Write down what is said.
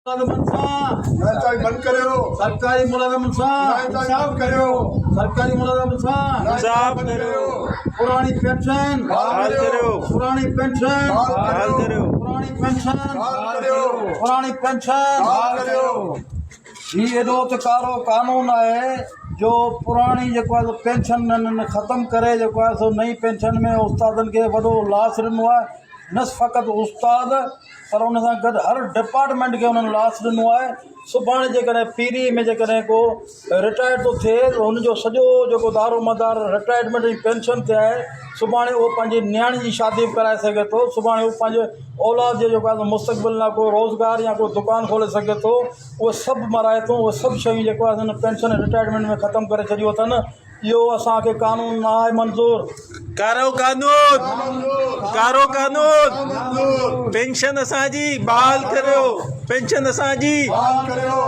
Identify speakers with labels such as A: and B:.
A: बंद करो
B: सरकारी मुलाजम
A: इंसाफ करो
B: सरकारी मुलाजम
C: इंसाफ करो
B: पुरानी पेंशन
C: बहाल करो
B: पुरानी पेंशन
C: बहाल करो
B: पुरानी पेंशन
A: करो
B: पुरानी पेंशन
A: करो
B: ये एडो त कारो कानून है जो पुरानी जो आहे पेंशन ख़त्म करे जो आहे सो नई पेंशन में उस्तादनि खे वॾो लास ॾिनो आहे न फ़क़ति उस्ताद पर उन सां गॾु हर डिपार्टमेंट खे उन्हनि लास ॾिनो आहे। सुभाणे जेकॾहिं पीरी में जेकॾहिं को रिटायर थो थिए त हुनजो सॼो जेको दारो मदार रिटायरमेंट जी पेंशन ते आहे। सुभाणे उहो पंहिंजी नियाणी जी शादी बि कराए सघे थो। सुभाणे उहो पंहिंजे औलाद जो जेको आहे मुस्तक़बिल लाइ को रोज़गार या को दुकानु खोले सघे थो। उहे सभु मराए थो उहे सभु शयूं जेको आहे हुन पेंशन रिटायरमेंट में ख़तमु करे छॾियो अथनि। इहो असांखे कानून न आहे मंज़ूर।
C: करो कानून पेंशन असांजी बहाल करो पेंशन असांजी
A: करो